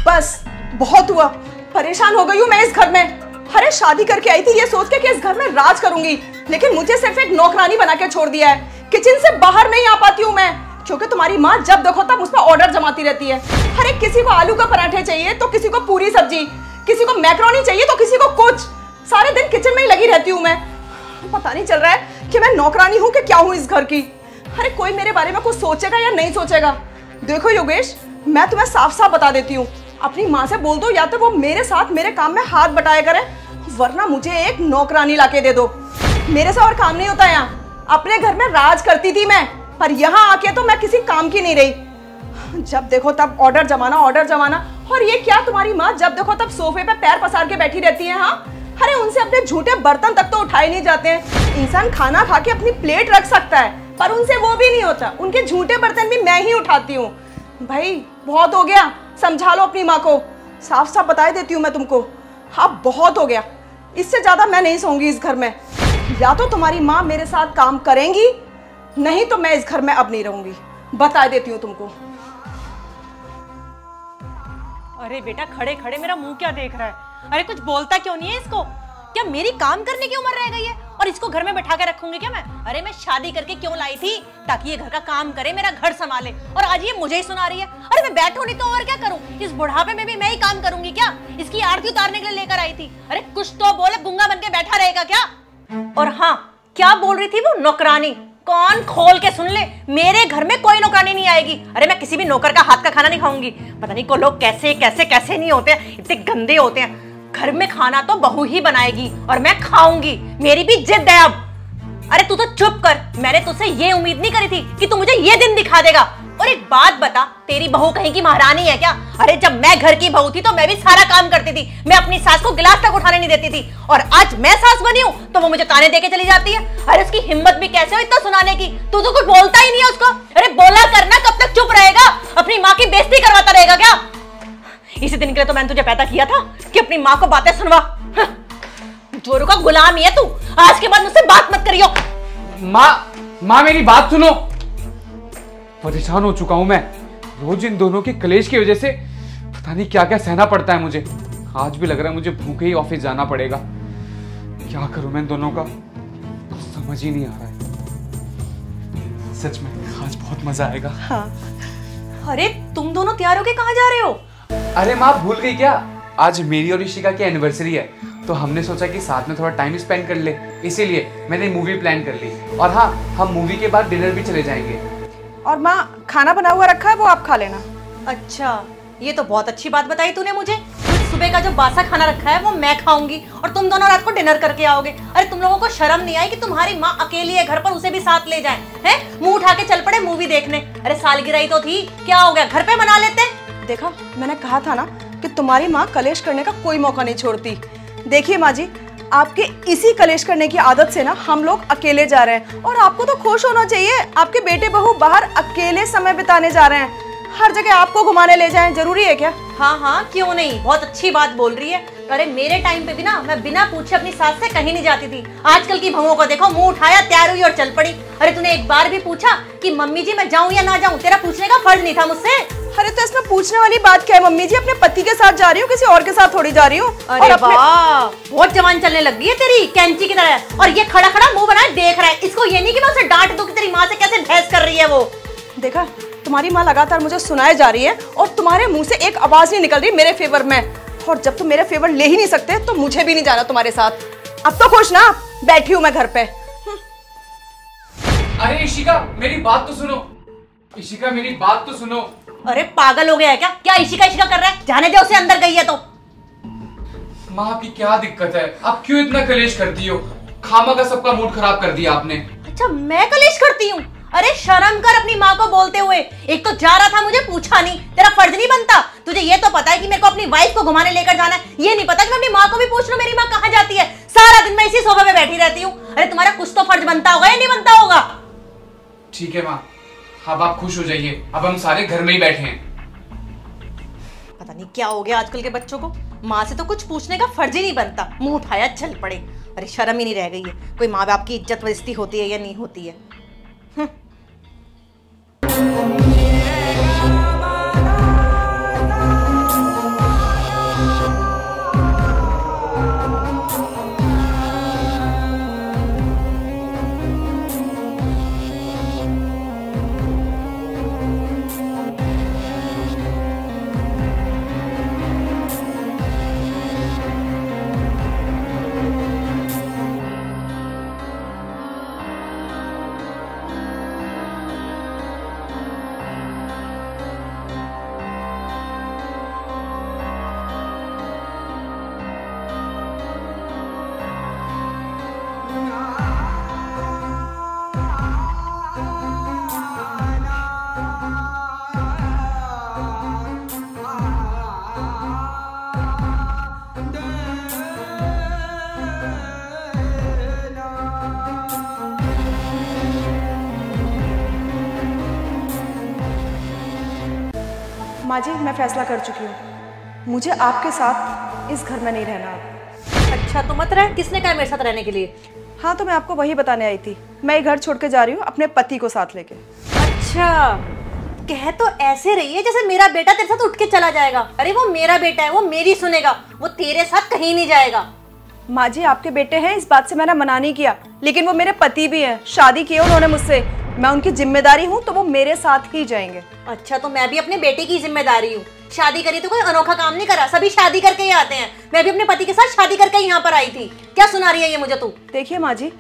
बस बहुत हुआ, परेशान हो गई हूँ मैं इस घर में। अरे शादी करके आई थी ये सोच के कि इस घर में राज करूंगी, लेकिन मुझे सिर्फ एक नौकरानी बना के छोड़ दिया है। किचन से बाहर नहीं आ पाती हूँ मैं, क्योंकि तुम्हारी माँ जब देखो तब उस पर ऑर्डर जमाती रहती है। अरे किसी को आलू का पराठे चाहिए तो किसी को पूरी सब्जी, किसी को मैक्रोनी चाहिए तो किसी को कुछ। सारे दिन किचन में ही लगी रहती हूँ मैं। पता नहीं चल रहा है कि मैं नौकरानी हूँ कि क्या हूँ इस घर की। अरे कोई मेरे बारे में कुछ सोचेगा या नहीं सोचेगा। देखो योगेश, मैं तुम्हें साफ साफ बता देती हूँ, अपनी माँ से बोल दो या तो वो मेरे साथ मेरे काम में हाथ बटाया करे, वरना मुझे एक नौकरानी लाके दे दो। मेरे से और काम नहीं होता यहाँ। अपने घर में राज करती थी मैं, पर यहाँ आके तो मैं किसी काम की नहीं रही। जब देखो तब ऑर्डर जमाना। और ये क्या, तुम्हारी माँ जब देखो तब सोफे पे पैर पसार के बैठी रहती है। हाँ, अरे उनसे अपने झूठे बर्तन तक तो उठाए नहीं जाते हैं। इंसान खाना खा के अपनी प्लेट रख सकता है, पर उनसे वो भी नहीं होता। उनके झूठे बर्तन भी मैं ही उठाती हूँ। भाई बहुत हो गया, समझा लो अपनी माँ को। साफ साफ बता देती हूँ मैं तुमको, हाँ बहुत हो गया। इससे ज्यादा मैं नहीं सोऊंगी इस घर में। या तो तुम्हारी माँ मेरे साथ काम करेंगी, नहीं तो मैं इस घर में अब नहीं रहूंगी। बता देती हूँ तुमको। अरे बेटा, खड़े खड़े मेरा मुंह क्या देख रहा है? अरे कुछ बोलता क्यों नहीं है इसको? क्या मेरी काम करने की उम्र रह गई है और इसको घर में बैठा के रखूंगी क्या मैं? अरे मैं शादी करके क्यों लाई थी? ताकि ये घर का काम करे, मेरा घर संभाले, और आज ये मुझे ही सुना रही है। अरे मैं बैठूं नहीं तो और क्या करूं? इस बुढ़ापे में भी मैं ही काम करूंगी क्या? इसकी आरती उतारने के लिए लेकर आई थी। अरे कुछ तो बोले, गुंगा बन के बैठा रहेगा क्या? और हाँ, क्या बोल रही थी वो? नौकरानी? कौन खोल के सुन ले, मेरे घर में कोई नौकरानी नहीं आएगी। अरे मैं किसी भी नौकर का हाथ का खाना नहीं खाऊंगी। पता नहीं को लोग कैसे कैसे कैसे नहीं होते हैं, इतने गंदे होते हैं। घर में खाना तो बहू ही बनाएगी और मैं खाऊंगी, मेरी भी जिद है अब। अरे तू तो चुप कर, मैंने तुझसे ये उम्मीद नहीं करी थी कि तू मुझे ये दिन दिखा देगा। और एक बात बता, तेरी बहू कहीं की महारानी है क्या? अरे जब मैं घर की बहू थी तो मैं भी सारा काम करती थी। मैं अपनी सास को गिलास तक उठाने नहीं देती थी, और आज मैं सास बनी हूँ तो वो मुझे ताने देके चली जाती है। अरे उसकी हिम्मत भी कैसे हो इतना सुनाने की? तू तो कुछ बोलता ही नहीं है उसको। अरे बोला करना, कब तक चुप रहेगा? अपनी माँ की बेइज्जती करवाता रहेगा क्या? इसी दिन के लिए तो मैंने तुझे पैदा किया था कि अपनी माँ को बातें सुनवा। जोरू का गुलाम ही है तू। आज के बाद मुझसे बात मत करियो। माँ मेरी बात सुनो। परेशान हो चुका हूं मैं, रोज इन दोनों के कलेश की वजह से पता नहीं क्या क्या सहना पड़ता है मुझे। आज भी लग रहा है मुझे भूखे ही ऑफिस जाना पड़ेगा। क्या करूं मैं इन दोनों का, कुछ समझ ही नहीं आ रहा है। सच में आज बहुत मजा आएगा। हाँ। अरे तुम दोनों तैयार होके कहाँ जा रहे हो? अरे माँ भूल गई क्या, आज मेरी और ऋषिका की एनिवर्सरी है, तो हमने सोचा कि साथ में थोड़ा टाइम स्पेंड कर ले, इसीलिए मैंने मूवी प्लान कर ली। और हाँ, हम मूवी के बाद डिनर भी चले जाएंगे। और माँ, खाना बना हुआ रखा है, वो आप खा लेना। अच्छा, ये तो बहुत अच्छी बात बताई तूने मुझे। सुबह का जो बासा खाना रखा है वो मैं खाऊंगी और तुम दोनों रात को डिनर करके आओगे। अरे तुम लोगों को शर्म नहीं आई कि तुम्हारी माँ अकेली है घर पर, उसे भी साथ ले जाए? हैं, मुंह उठा के चल पड़े मूवी देखने। अरे सालगिरह ही तो थी, क्या हो गया, घर पे मना लेते। देखा, मैंने कहा था ना कि तुम्हारी माँ कलेश करने का कोई मौका नहीं छोड़ती। देखिए माँ जी, आपके इसी कलेश करने की आदत से ना हम लोग अकेले जा रहे हैं, और आपको तो खुश होना चाहिए। आपके बेटे बहू बाहर अकेले समय बिताने जा रहे हैं, हर जगह आपको घुमाने ले जाएं, जरूरी है क्या? हाँ हाँ, क्यों नहीं, बहुत अच्छी बात बोल रही है। अरे मेरे टाइम पे भी ना मैं बिना पूछे अपनी सास से कहीं नहीं जाती थी। आजकल की बहुओं को देखो, मुंह उठाया, तैयार हुई और चल पड़ी। अरे तूने एक बार भी पूछा कि मम्मी जी मैं जाऊं या ना जाऊं? तेरा पूछने का फर्ज नहीं था मुझसे। अरे तो इसमें पूछने वाली बात क्या है मम्मी जी? अपने पति के साथ जा रही हूँ, किसी और के साथ थोड़ी जा रही हूँ। अरे वाह, बहुत जवान चलने लग गई है तेरी, कैंची की तरह। और ये खड़ा खड़ा मुंह बनाए देख रहा है। इसको ये नहीं कि मैं उसे डांट दूं कि तेरी माँ से कैसे बहस कर रही है वो। देखा, तुम्हारी माँ लगातार मुझे सुनाए जा रही है और तुम्हारे मुंह से एक आवाज नहीं निकल रही मेरे फेवर में। और जब तुम मेरे फेवर ले ही नहीं सकते तो मुझे भी नहीं जाना तुम्हारे साथ। अब तो खुश ना, बैठी हूँ मैं घर पे। अरे ऋषिका, मेरी बात तो सुनो। ऋषिका, मेरी बात तो सुनो। अरे पागल हो गया है क्या? क्या ऋषिका कर रहा है? जाने दे उसे, अंदर गई है तो। माँ आपकी क्या दिक्कत है? आप क्यों इतना कलेश करती हो? खामा का सबका मूड खराब कर दिया आपने। अच्छा, मैं कलेश करती हूँ? अरे शर्म कर अपनी माँ को बोलते हुए। एक तो जा रहा था, मुझे पूछा नहीं, तेरा फर्ज नहीं बनता? तुझे ये तो पता है कि मेरे को अपनी वाइफ को घुमाने लेकर जाना है, ये नहीं पता कि मैं अपनी माँ को भी पूछ लूं मेरी माँ कहाँ जाती है? सारा दिन मैं इसी सोफे पे बैठी रहती हूँ। अरे तुम्हारा कुछ तो फर्ज बनता होगा या नहीं बनता होगा? ठीक है माँ, अब आप खुश हो जाइए, अब हम सारे घर में ही बैठे हैं। पता नहीं क्या हो गया आजकल के बच्चों को, माँ से तो कुछ पूछने का फर्ज ही नहीं बनता, मुंह उठाया चल पड़े। अरे शर्म ही नहीं रह गई है, कोई माँ बाप की इज्जत बेइज्जती होती है या नहीं होती है। माँ जी, मैं फैसला कर चुकी हूँ, मुझे आपके साथ इस घर में नहीं रहना अब। अच्छा तो मत रह, किसने कहा मेरे साथ रहने के लिए? हाँ तो मैं आपको वही बताने आई थी, मैं ये घर छोड़ के जा रही हूँ अपने पति को साथ लेके। अच्छा, कह तो ऐसे रही है जैसे मेरा बेटा तेरे साथ उठ के चला जाएगा। अरे वो मेरा बेटा है, वो मेरी सुनेगा, वो तेरे साथ कहीं नहीं जाएगा। माँ जी, आपके बेटे हैं, इस बात से मैंने मना नहीं किया, लेकिन वो मेरे पति भी हैं, शादी की है उन्होंने मुझसे, मैं उनकी जिम्मेदारी हूँ, तो वो मेरे साथ ही जाएंगे। अच्छा तो मैं भी अपने बेटे की जिम्मेदारी हूँ। शादी करी तो कोई अनोखा काम नहीं करा, सभी शादी करके ही आते हैं। मैं भी अपने पति के साथ शादी करके यहाँ पर आई थी। क्या सुना रही है ये मुझे तू? देखिए माँ जी,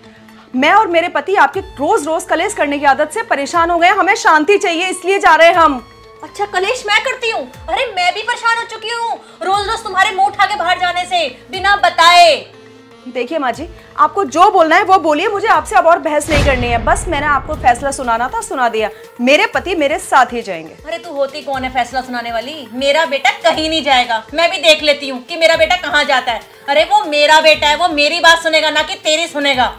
मैं और मेरे पति आपके रोज रोज कलेश करने की आदत से परेशान हो गए, हमें शांति चाहिए, इसलिए जा रहे हैं हम। अच्छा, कलेश मैं करती हूँ? अरे मैं भी परेशान हो चुकी हूँ रोज रोज तुम्हारे मुंह उठा के बाहर जाने से बिना बताए। देखिए माँ जी, आपको जो बोलना है वो बोलिए, मुझे आपसे अब और बहस नहीं करनी है, बस मैंने आपको फैसला सुनाना था, सुना दिया। मेरे पति मेरे साथ ही जाएंगे। अरे तू होती कौन है फैसला सुनाने वाली? मेरा बेटा कहीं नहीं जाएगा, मैं भी देख लेती हूँ कि मेरा बेटा कहाँ जाता है। अरे वो मेरा बेटा है, वो मेरी बात सुनेगा, ना कि तेरी सुनेगा।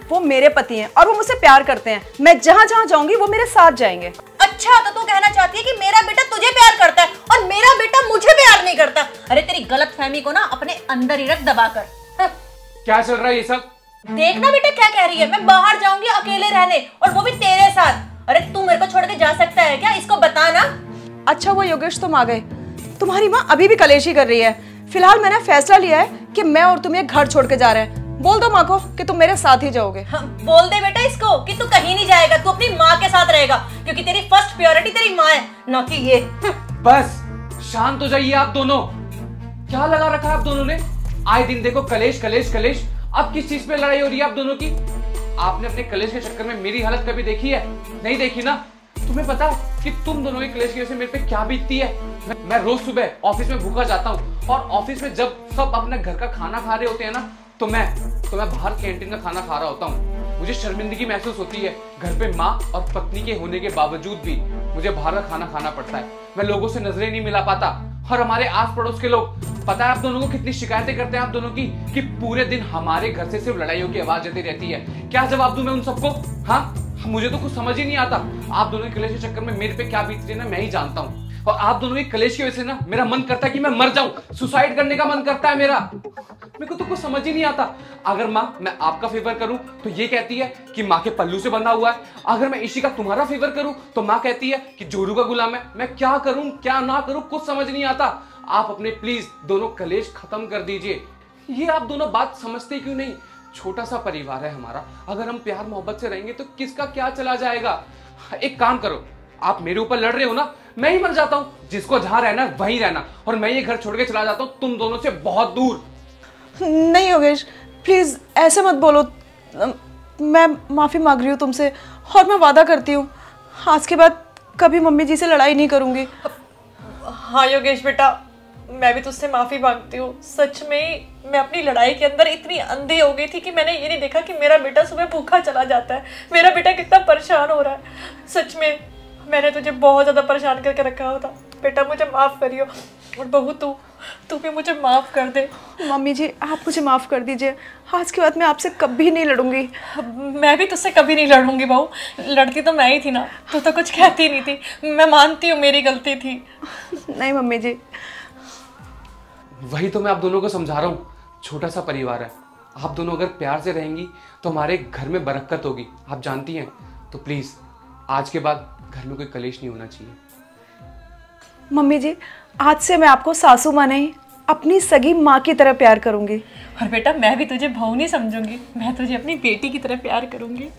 वो मेरे पति हैं और वो मुझसे प्यार करते हैं, मैं जहाँ जहाँ जाऊंगी वो मेरे साथ जाएंगे। अच्छा तो तू कहना चाहती है कि मेरा बेटा तुझे प्यार करता है और मेरा बेटा मुझे प्यार नहीं करता? अरे तेरी गलतफहमी को ना अपने अंदर ही रख दबा कर। क्या चल रहा है ये सब? देखना बेटा क्या कह रही है, मैं बाहर जाऊंगी अकेले रहने, और वो भी तेरे साथ। अरे तू मेरे को छोड़ के जा सकता है क्या? इसको बता ना। अच्छा वो योगेश, तुम आ गए। तुम्हारी माँ अभी भी कलेशी कर रही है। फिलहाल मैंने फैसला लिया है कि मैं और तुम ये घर छोड़ के जा रहे हैं। बोल दो माँ को कि तुम मेरे साथ ही जाओगे। हाँ, बोल दे बेटा इसको कि तू कहीं नहीं जाएगा, तू अपनी माँ के साथ रहेगा, क्योंकि तेरी फर्स्ट प्रायोरिटी तेरी माँ है, ना कि ये। बस शांत हो जाइए आप दोनों। क्या लगा रखा है आप दोनों ने? आए दिन देखो कलेश कलेश कलेश। अब किस चीज पे लड़ाई हो रही है आप दोनों की? आपने अपने कलेश के चक्कर में मेरी हालत कभी देखी है? नहीं देखी ना। तुम्हें पता है कि तुम दोनों के कलेश की वजह से मेरे पे क्या बीतती है? मैं रोज सुबह ऑफिस में भूखा जाता हूँ, और ऑफिस में जब सब अपने घर का खाना खा रहे होते हैं ना, तो मैं बाहर कैंटीन का खाना खा रहा होता हूँ। मुझे शर्मिंदगी महसूस होती है। घर पे माँ और पत्नी के होने के बावजूद भी मुझे बाहर का खाना खाना पड़ता है। मैं लोगों से नजरें नहीं मिला पाता, और हमारे आस पड़ोस के लोग, पता है आप दोनों को कितनी शिकायतें करते हैं आप दोनों की, कि पूरे दिन हमारे घर से सिर्फ लड़ाइयों की आवाज आती रहती है। क्या जवाब दूं मैं उन सबको? हाँ, मुझे तो कुछ समझ ही नहीं आता। आप दोनों के कलेश के चक्कर में मेरे पे क्या बीत रही है ना, मैं ही जानता हूँ। और आप दोनों के कलेश की वजह से ना मेरा मन करता है कि मैं मर जाऊं, सुसाइड करने का मन करता है मेरा। मेरे को तो कुछ समझ ही नहीं आता। अगर माँ मैं आपका फेवर करूं तो ये कहती है कि माँ के पल्लू से बंधा हुआ है। अगर मैं इसी का तुम्हारा फेवर करूं तो माँ कहती है कि जोरू का गुलाम है। मैं क्या करूं क्या ना करूं, कुछ समझ नहीं आता। आप अपने प्लीज दोनों कलेश खत्म कर दीजिए। ये आप दोनों बात समझते क्यों नहीं? छोटा सा परिवार है हमारा, अगर हम प्यार मोहब्बत से रहेंगे तो किसका क्या चला जाएगा। एक काम करो, आप मेरे ऊपर लड़ रहे हो ना, मैं ही मर जाता हूँ। जिसको जहां रहना वहीं रहना, और मैं ये घर छोड़ के चला जाता हूँ तुम दोनों से बहुत दूर। नहीं योगेश, प्लीज ऐसे मत बोलो। मैं माफी मांग रही हूँ तुमसे, और मैं वादा करती हूँ आज के बाद कभी मम्मी जी से लड़ाई नहीं करूंगी। हाँ योगेश बेटा, मैं भी तुझसे माफी मांगती हूँ। सच में मैं अपनी लड़ाई के अंदर इतनी अंधी हो गई थी कि मैंने ये नहीं देखा कि मेरा बेटा सुबह भूखा चला जाता है, मेरा बेटा कितना परेशान हो रहा है। सच में मैंने तुझे बहुत ज्यादा परेशान करके रखा होता। बेटा मुझे माफ करियो, और बहू तू भी मुझे माफ कर दे। मम्मी जी आप मुझे माफ कर दीजिए, आज के बाद मैं आपसे कभी नहीं लड़ूंगी। मैं भी तुझसे कभी नहीं लड़ूंगी बहू, लड़ती तो मैं ही थी ना, तू तो कुछ कहती नहीं थी। मैं मानती हूँ मेरी गलती थी। नहीं मम्मी जी, वही तो मैं आप दोनों को समझा रहा हूँ। छोटा सा परिवार है, आप दोनों अगर प्यार से रहेंगी तो हमारे घर में बरकत होगी, आप जानती हैं। तो प्लीज आज के बाद घर में कोई कलेश नहीं होना चाहिए। मम्मी जी आज से मैं आपको सासू माँ नहीं, अपनी सगी माँ की तरह प्यार करूंगी। और बेटा मैं भी तुझे बहू नहीं समझूंगी, मैं तुझे अपनी बेटी की तरह प्यार करूंगी।